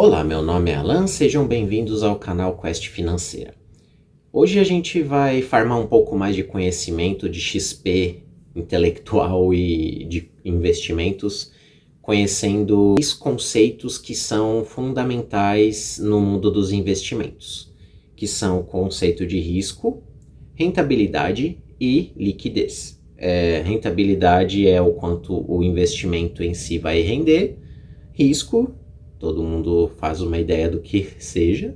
Olá, meu nome é Alan, sejam bem-vindos ao canal Quest Financeira. Hoje a gente vai farmar um pouco mais de conhecimento de XP intelectual e de investimentos, conhecendo os conceitos que são fundamentais no mundo dos investimentos, que são o conceito de risco, rentabilidade e liquidez. Rentabilidade é o quanto o investimento em si vai render, risco, todo mundo faz uma ideia do que seja,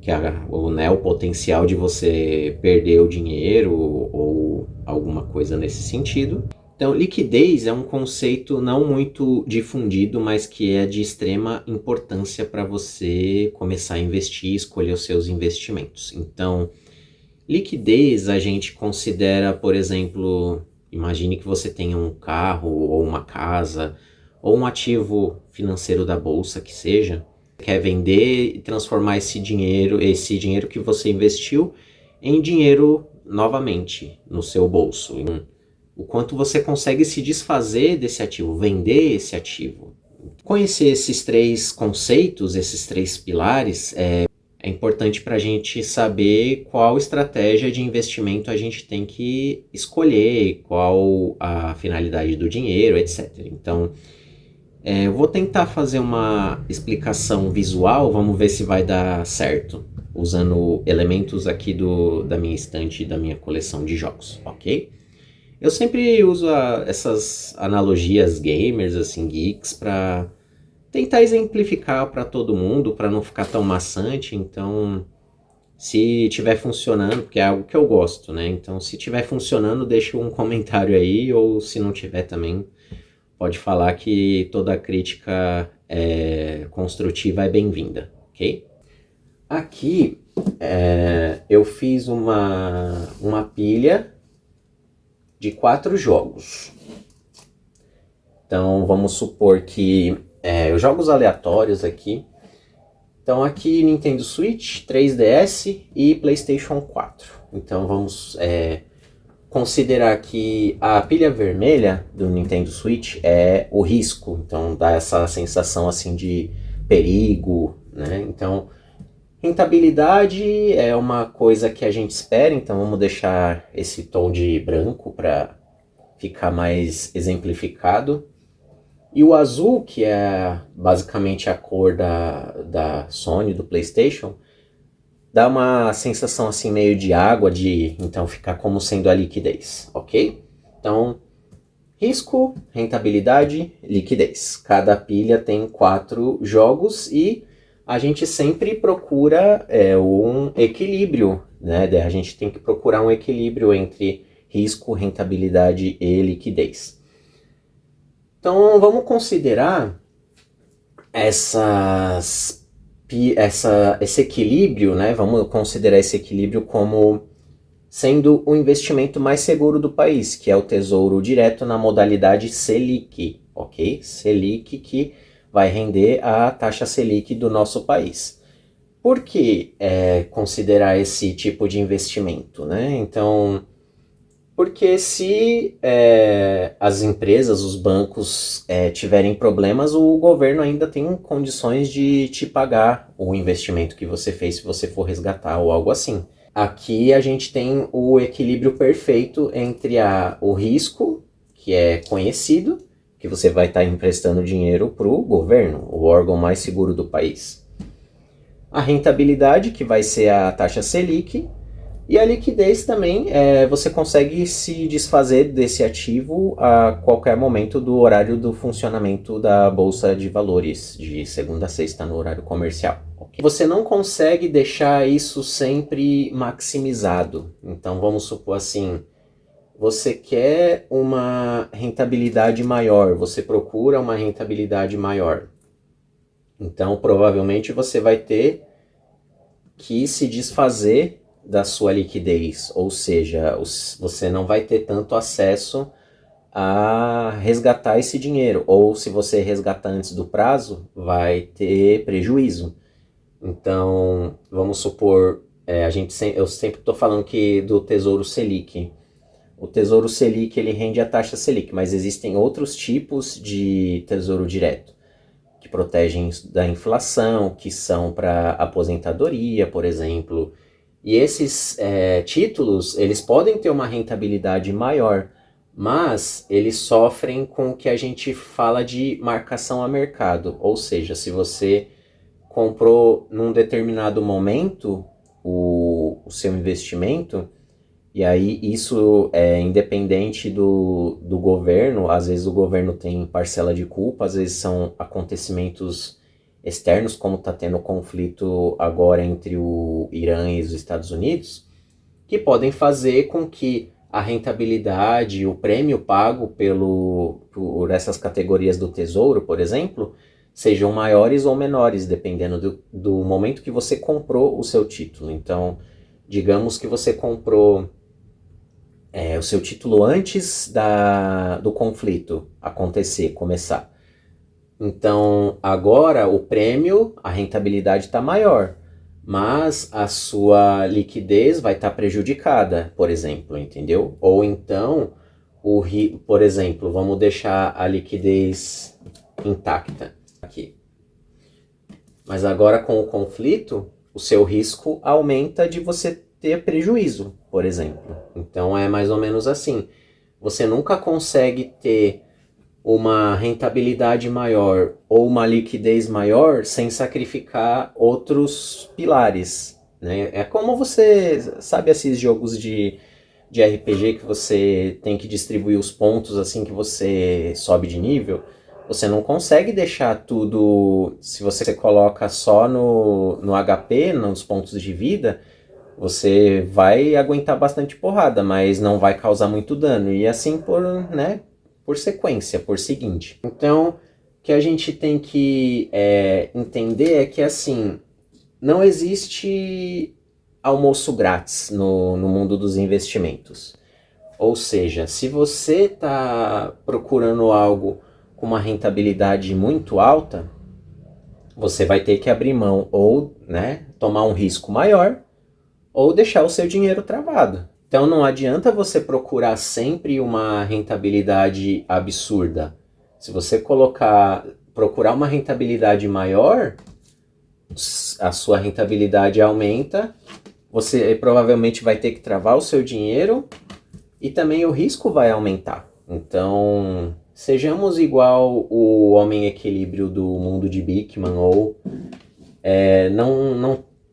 que é o potencial de você perder o dinheiro ou alguma coisa nesse sentido. Então, liquidez é um conceito não muito difundido, mas que é de extrema importância para você começar a investir e escolher os seus investimentos. Então, liquidez a gente considera, por exemplo, imagine que você tenha um carro ou uma casa ou um ativo financeiro da bolsa que seja, quer vender e transformar esse dinheiro que você investiu em dinheiro novamente no seu bolso. O quanto você consegue se desfazer desse ativo, vender esse ativo. Conhecer esses três conceitos, esses três pilares, é importante para a gente saber qual estratégia de investimento a gente tem que escolher, qual a finalidade do dinheiro, etc. Então, eu vou tentar fazer uma explicação visual, vamos ver se vai dar certo, usando elementos aqui da minha estante e da minha coleção de jogos, ok? Eu sempre uso essas analogias gamers, assim, geeks, para tentar exemplificar para todo mundo, para não ficar tão maçante. Então, se estiver funcionando, porque é algo que eu gosto, né? Então, se estiver funcionando, deixa um comentário aí, ou se não tiver também, pode falar que toda crítica construtiva é bem-vinda, ok? Aqui eu fiz uma pilha de 4 jogos. Então vamos supor que jogos aleatórios aqui. Então aqui Nintendo Switch, 3DS e PlayStation 4. Então vamos considerar que a pilha vermelha do Nintendo Switch é o risco, então dá essa sensação assim de perigo, né? Então, rentabilidade é uma coisa que a gente espera, então vamos deixar esse tom de branco para ficar mais exemplificado. E o azul, que é basicamente a cor da Sony, do PlayStation, dá uma sensação assim meio de água, então ficar como sendo a liquidez, ok? Então, risco, rentabilidade, liquidez. Cada pilha tem 4 jogos e a gente sempre procura um equilíbrio, né? A gente tem que procurar um equilíbrio entre risco, rentabilidade e liquidez. Então, vamos considerar esse equilíbrio, né? Vamos considerar esse equilíbrio como sendo o investimento mais seguro do país, que é o Tesouro Direto na modalidade Selic, ok? Selic, que vai render a taxa Selic do nosso país. Por que considerar esse tipo de investimento, né? Então, porque se as empresas, os bancos tiverem problemas, o governo ainda tem condições de te pagar o investimento que você fez se você for resgatar ou algo assim. Aqui a gente tem o equilíbrio perfeito entre o risco, que é conhecido, que você vai estar emprestando dinheiro para o governo, o órgão mais seguro do país. A rentabilidade, que vai ser a taxa Selic, e a liquidez também, você consegue se desfazer desse ativo a qualquer momento do horário do funcionamento da Bolsa de Valores, de segunda a sexta no horário comercial. Okay? Você não consegue deixar isso sempre maximizado. Então vamos supor assim, você quer uma rentabilidade maior, você procura uma rentabilidade maior. Então provavelmente você vai ter que se desfazer da sua liquidez, ou seja, você não vai ter tanto acesso a resgatar esse dinheiro, ou se você resgatar antes do prazo, vai ter prejuízo. Então, vamos supor, eu sempre estou falando que do Tesouro Selic. O Tesouro Selic ele rende a taxa Selic, mas existem outros tipos de Tesouro Direto, que protegem da inflação, que são para aposentadoria, por exemplo. E esses títulos, eles podem ter uma rentabilidade maior, mas eles sofrem com o que a gente fala de marcação a mercado. Ou seja, se você comprou num determinado momento o seu investimento, e aí isso é independente do governo, às vezes o governo tem parcela de culpa, às vezes são acontecimentos externos, como está tendo conflito agora entre o Irã e os Estados Unidos, que podem fazer com que a rentabilidade, o prêmio pago por essas categorias do Tesouro, por exemplo, sejam maiores ou menores, dependendo do momento que você comprou o seu título. Então, digamos que você comprou o seu título antes do conflito começar. Então, agora o prêmio, a rentabilidade está maior, mas a sua liquidez vai estar prejudicada, por exemplo, entendeu? Ou então, por exemplo, vamos deixar a liquidez intacta aqui. Mas agora com o conflito, o seu risco aumenta de você ter prejuízo, por exemplo. Então é mais ou menos assim. Você nunca consegue ter uma rentabilidade maior ou uma liquidez maior sem sacrificar outros pilares, né? É como você sabe esses jogos de RPG que você tem que distribuir os pontos assim que você sobe de nível. Você não consegue deixar tudo, se você coloca só no HP, nos pontos de vida, você vai aguentar bastante porrada, mas não vai causar muito dano. E assim por sequência, por seguinte. Então, o que a gente tem que entender é que assim, não existe almoço grátis no mundo dos investimentos. Ou seja, se você está procurando algo com uma rentabilidade muito alta, você vai ter que abrir mão ou tomar um risco maior ou deixar o seu dinheiro travado. Então não adianta você procurar sempre uma rentabilidade absurda. Se você procurar uma rentabilidade maior, a sua rentabilidade aumenta, você provavelmente vai ter que travar o seu dinheiro e também o risco vai aumentar. Então, sejamos igual o Homem Equilíbrio do mundo de Bikman, ou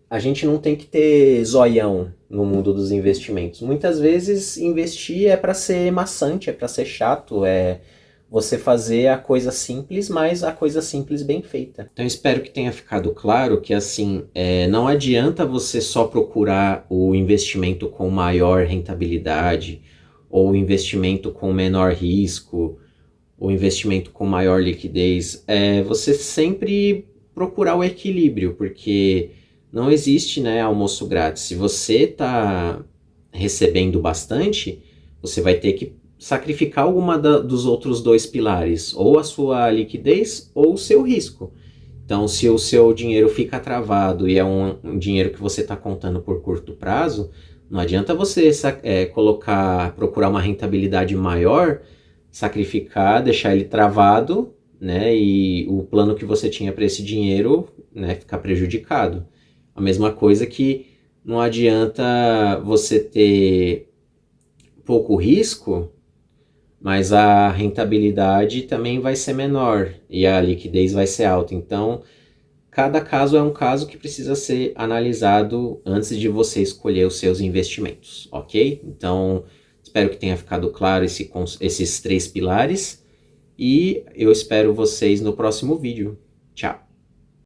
a gente não tem que ter zoião no mundo dos investimentos. Muitas vezes investir é para ser maçante, é para ser chato, é você fazer a coisa simples, mas a coisa simples bem feita. Então espero que tenha ficado claro que assim, não adianta você só procurar o investimento com maior rentabilidade, ou o investimento com menor risco, ou investimento com maior liquidez. Você sempre procurar o equilíbrio, porque não existe almoço grátis. Se você está recebendo bastante, você vai ter que sacrificar alguma dos outros dois pilares, ou a sua liquidez ou o seu risco. Então, se o seu dinheiro fica travado e é um dinheiro que você está contando por curto prazo, não adianta você procurar uma rentabilidade maior, sacrificar, deixar ele travado, e o plano que você tinha para esse dinheiro ficar prejudicado. A mesma coisa que não adianta você ter pouco risco, mas a rentabilidade também vai ser menor e a liquidez vai ser alta. Então, cada caso é um caso que precisa ser analisado antes de você escolher os seus investimentos, ok? Então, espero que tenha ficado claro esses 3 pilares e eu espero vocês no próximo vídeo. Tchau!